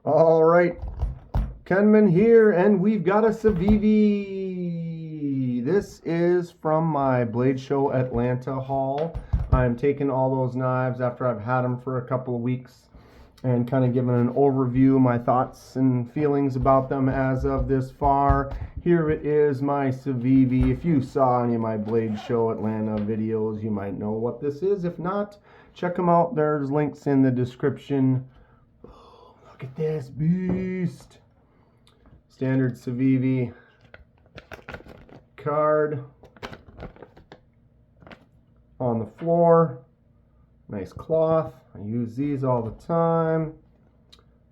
All right, Kenman here, and we've got a Civivi. This is from my Blade Show Atlanta haul. I'm taking all those knives after I've had them for a couple of weeks and kind of giving an overview, my thoughts and feelings about them as of this far. Here it is, my Civivi. If you saw any of my Blade Show Atlanta videos, you might know what this is. If not, check them out. There's links in the description. Look at this beast. Standard Civivi card on the floor. Nice cloth. I use these all the time.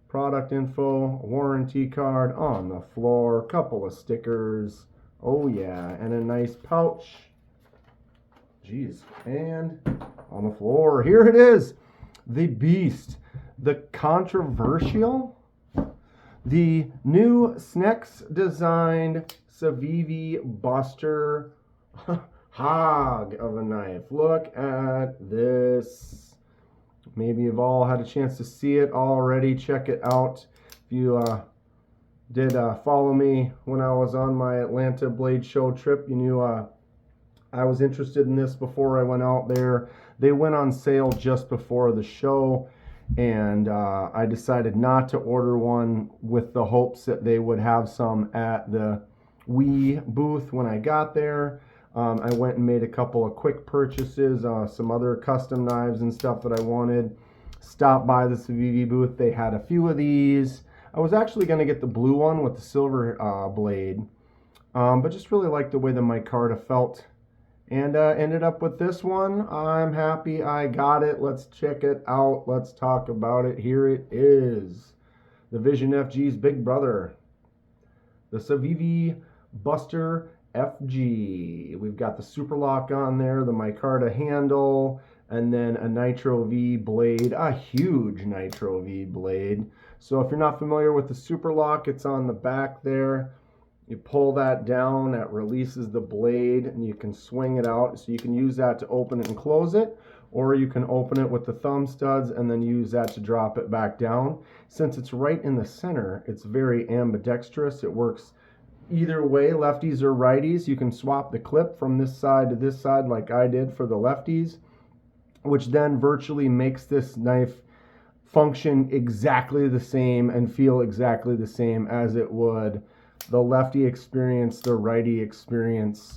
Product info, warranty card on the floor, couple of stickers. Oh yeah, and a nice pouch. Jeez, and on the floor, here it is. The beast. The controversial, the new Snex designed Civivi Buster hog of a knife. Look at this. Maybe you've all had a chance to see it already. Check it out. If you did follow me when I was on my Atlanta Blade Show trip, you knew I was interested in this before I went out there. They went on sale just before the show, and I decided not to order one with the hopes that they would have some at the Wii booth when I got there. I went and made a couple of quick purchases, some other custom knives and stuff that I wanted. Stopped by the Civivi booth. They had a few of these. I was actually going to get the blue one with the silver blade, but just really liked the way the micarta felt. And ended up with this one. I'm happy I got it. Let's check it out. Let's talk about it. Here it is. The Vision FG's big brother. The Civivi Buster FG. We've got the super lock on there, the micarta handle, and then a Nitro V blade, a huge Nitro V blade. So if you're not familiar with the super lock, it's on the back there. You pull that down, that releases the blade, and you can swing it out. So you can use that to open it and close it, or you can open it with the thumb studs and then use that to drop it back down. Since it's right in the center, it's very ambidextrous. It works either way, lefties or righties. You can swap the clip from this side to this side like I did for the lefties, which then virtually makes this knife function exactly the same and feel exactly the same as it would the lefty experience, the righty experience.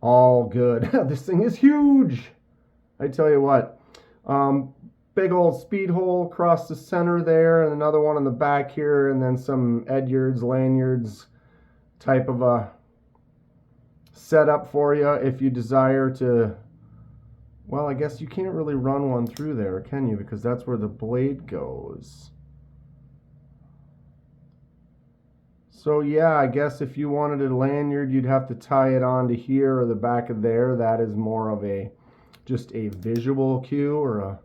All good. This thing is huge. I tell you what. Big old speed hole across the center there, and another one on the back here, and then some Edyards, lanyards type of a setup for you if you desire to. Well, I guess you can't really run one through there, can you? Because that's where the blade goes. So yeah, I guess if you wanted a lanyard, you'd have to tie it onto here or the back of there. That is more of a just a visual cue or a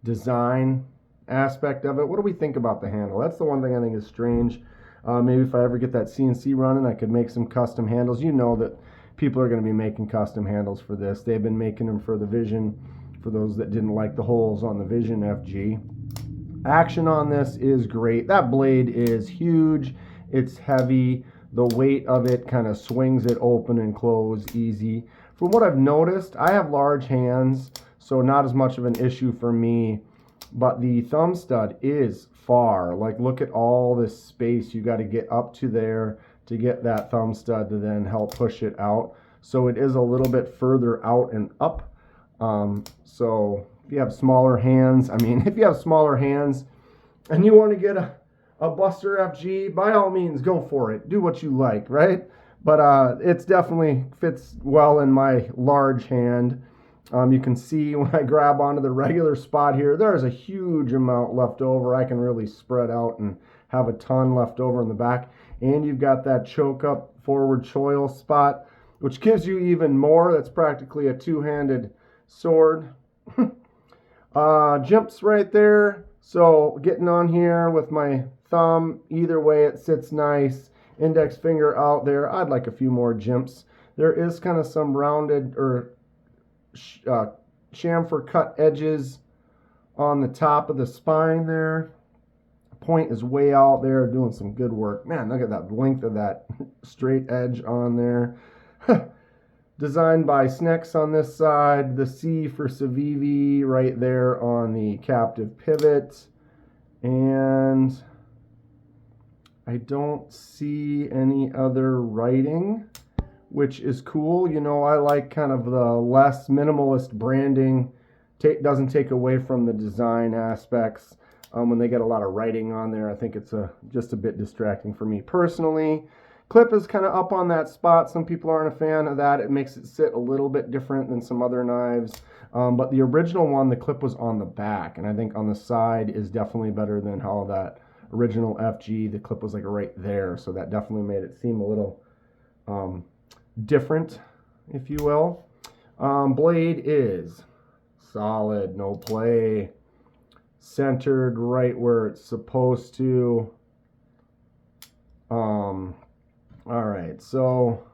design aspect of it. What do we think about the handle? That's the one thing I think is strange. Maybe if I ever get that CNC running, I could make some custom handles. You know that people are going to be making custom handles for this. They've been making them for the Vision, for those that didn't like the holes on the Vision FG. Action on this is great. That blade is huge. It's heavy. The weight of it kind of swings it open and close easy. From what I've noticed, I have large hands, so not as much of an issue for me. But the thumb stud is far. Like, look at all this space you got to get up to there to get that thumb stud to then help push it out. So it is a little bit further out and up. So if you have smaller hands, if you have smaller hands and you want to get a Buster FG, by all means, go for it. Do what you like, right? But it's definitely fits well in my large hand. You can see when I grab onto the regular spot here, there's a huge amount left over. I can really spread out and have a ton left over in the back. And you've got that choke up forward choil spot, which gives you even more. That's practically a two-handed sword. Jumps right there. So getting on here with my thumb, either way it sits nice. Index finger out there. I'd like a few more jumps. There is kind of some rounded or chamfer cut edges on the top of the spine there. point is way out there, doing some good work. Man, look at that length of that straight edge on there. Designed by Snex on this side, the C for Civivi right there on the captive pivot. And I don't see any other writing, which is cool. You know, I like kind of the less minimalist branding. Doesn't take away from the design aspects. When they get a lot of writing on there, I think it's just a bit distracting for me personally. Clip is kind of up on that spot. Some people aren't a fan of that. It makes it sit a little bit different than some other knives. But the original one, the clip was on the back, and I think on the side is definitely better than how that original FG, the clip was like right there. So that definitely made it seem a little different, if you will. Blade is solid, no play, centered right where it's supposed to. All right, so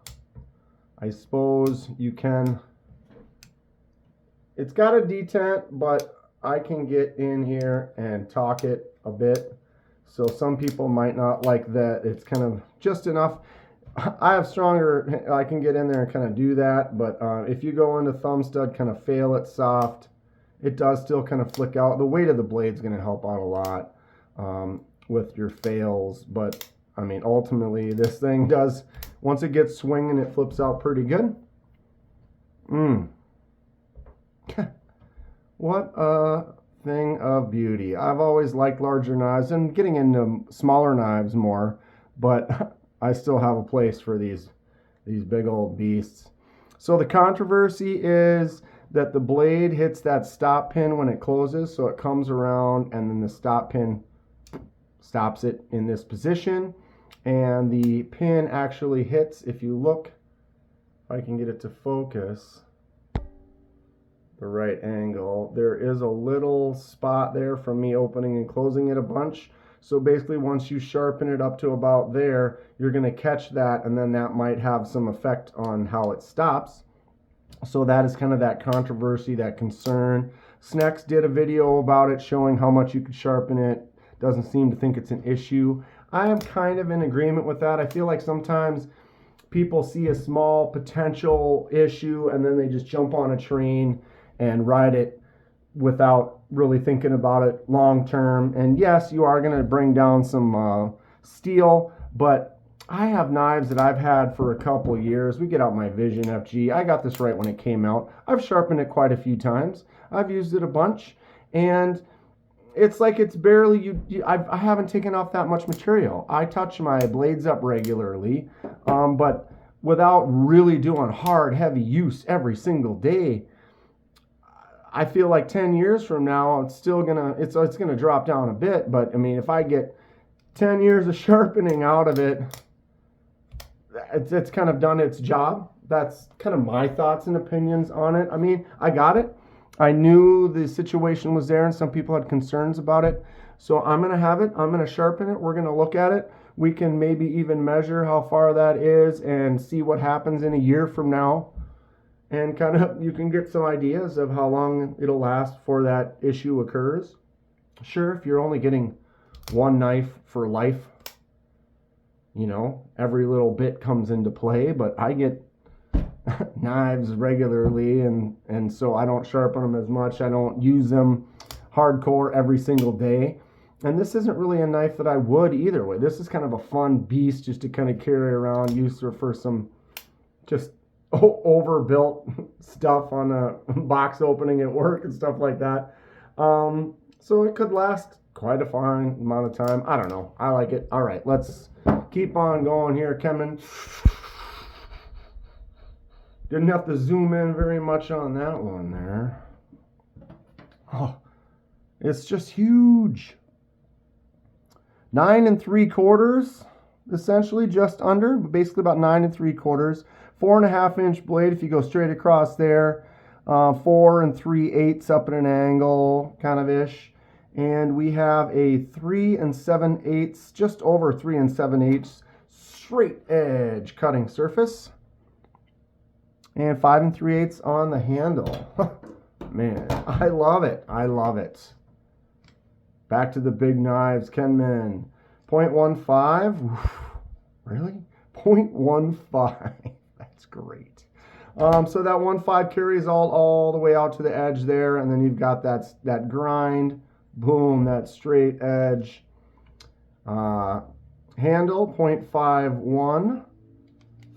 I suppose you can, it's got a detent, but I can get in here and talk it a bit. So some people might not like that. It's kind of just enough. I have stronger, I can get in there and kind of do that, but if you go into thumb stud, kind of fail it soft, it does still kind of flick out. The weight of the blade is going to help out a lot with your fails, but I mean, ultimately, this thing does, once it gets swinging, it flips out pretty good. What a thing of beauty. I've always liked larger knives and getting into smaller knives more, but I still have a place for these big old beasts. So the controversy is that the blade hits that stop pin when it closes, so it comes around and then the stop pin stops it in this position, and the pin actually hits, if you look, if I can get it to focus, the right angle, there is a little spot there from me opening and closing it a bunch. So basically once you sharpen it up to about there, you're going to catch that, and then that might have some effect on how it stops. So that is kind of that controversy, that concern. Snex did a video about it showing how much you could sharpen it. Doesn't seem to think it's an issue. I am kind of in agreement with that. I feel like sometimes people see a small potential issue and then they just jump on a train and ride it without really thinking about it long term. And yes, you are going to bring down some steel, but I have knives that I've had for a couple years. We get out my Vision FG. I got this right when it came out. I've sharpened it quite a few times. I've used it a bunch, and it's like it's barely, I haven't taken off that much material. I touch my blades up regularly, but without really doing hard, heavy use every single day, I feel like 10 years from now, it's still gonna, it's gonna drop down a bit. But I mean, if I get 10 years of sharpening out of it, it's kind of done its job. That's kind of my thoughts and opinions on it. I mean, I got it. I knew the situation was there and some people had concerns about it. So I'm going to have it. I'm going to sharpen it. We're going to look at it. We can maybe even measure how far that is and see what happens in a year from now. And kind of, you can get some ideas of how long it'll last before that issue occurs. Sure, if you're only getting one knife for life, you know, every little bit comes into play, but I get knives regularly, and so I don't sharpen them as much. I don't use them hardcore every single day. And this isn't really a knife that I would either way. This is kind of a fun beast just to kind of carry around, use for some just overbuilt stuff on a box opening at work and stuff like that. So it could last quite a fine amount of time. I don't know. I like it. All right, let's keep on going here, Kemen. Didn't have to zoom in very much on that one there. Oh, it's just huge. 9 3/4, essentially, just under, but basically about 9 3/4. 4.5 inch blade if you go straight across there. 4 3/8 up at an angle, kind of ish. And we have a 3 7/8, just over 3 7/8 straight edge cutting surface. And 5 3/8 on the handle. Man, I love it. I love it. Back to the big knives, Kenman. 0.15. Oof, really? 0.15. That's great. So that 1.5 carries all the way out to the edge there, and then you've got that grind. Boom, that straight edge. Handle 0.51.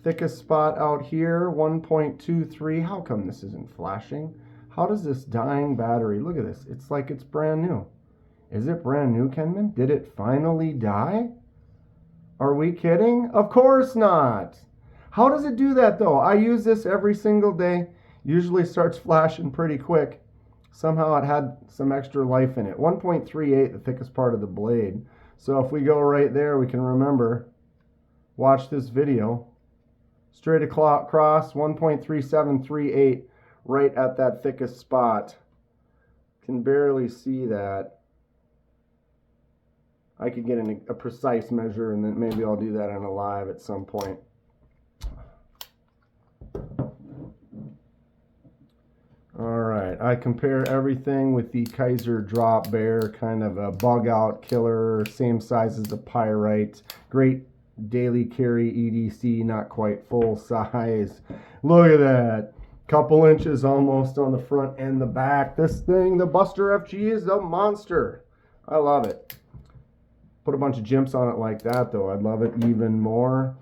Thickest spot out here 1.23. How come this isn't flashing? How does this dying battery, look at this, it's like it's brand new. Is it brand new, Kenman? Did it finally die? Are we kidding? Of course not. How does it do that though? I use this every single day. Usually starts flashing pretty quick. Somehow it had some extra life in it. 1.38, the thickest part of the blade. So if we go right there, we can remember, watch this video. Straight across, 1.3738, right at that thickest spot. Can barely see that. I could get a precise measure, and then maybe I'll do that on a live at some point. Alright, I compare everything with the Kaiser Drop Bear, kind of a bug out killer, same size as the Pyrite. Great daily carry EDC, not quite full size. Look at that. Couple inches almost on the front and the back. This thing, the Buster FG, is a monster. I love it. Put a bunch of jimps on it like that though, I'd love it even more.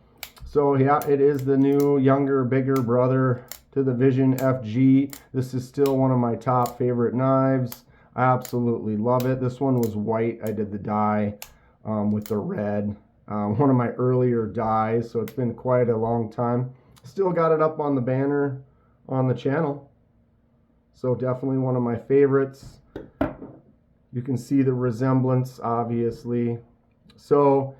So yeah, it is the new, younger, bigger brother to the Vision FG. This is still one of my top favorite knives. I absolutely love it. This one was white. I did the dye with the red. One of my earlier dyes, so it's been quite a long time. Still got it up on the banner on the channel. So definitely one of my favorites. You can see the resemblance, obviously. So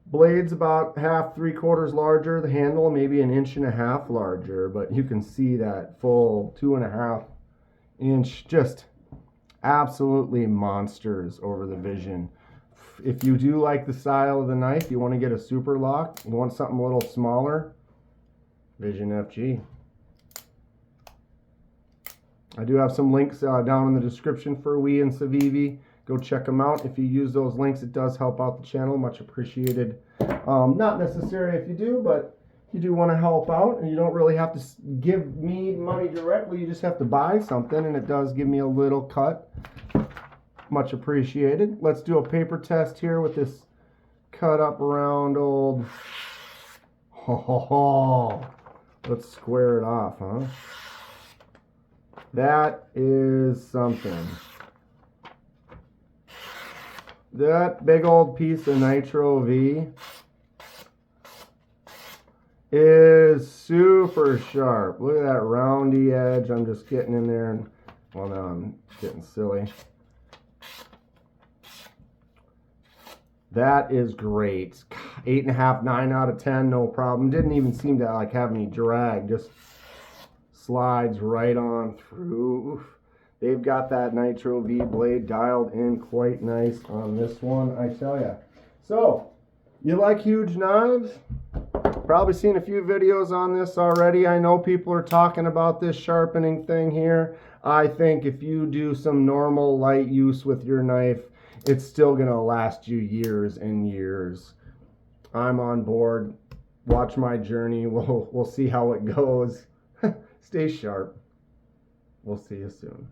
blade's about half, 3/4 larger. The handle maybe 1.5 inches larger, but you can see that full 2.5 inch, just absolutely monsters over the Vision. If you do like the style of the knife, you want to get a super lock, you want something a little smaller, Vision FG. I do have some links down in the description for WE and Civivi. Go check them out. If you use those links, it does help out the channel. Much appreciated. Not necessary if you do, but if you do want to help out, and you don't really have to give me money directly, you just have to buy something, and it does give me a little cut. Much appreciated. Let's do a paper test here with this cut up around old. Let's square it off, huh? That is something. That big old piece of Nitro V is super sharp. Look at that roundy edge. I'm just getting in there and, well, now I'm getting silly. That is great. 8.5, 9 out of 10, no problem. Didn't even seem to like have any drag. Just slides right on through. They've got that Nitro V blade dialed in quite nice on this one, I tell ya. So, you like huge knives? Probably seen a few videos on this already. I know people are talking about this sharpening thing here. I think if you do some normal light use with your knife, it's still going to last you years and years. I'm on board. Watch my journey. We'll see how it goes. Stay sharp. We'll see you soon.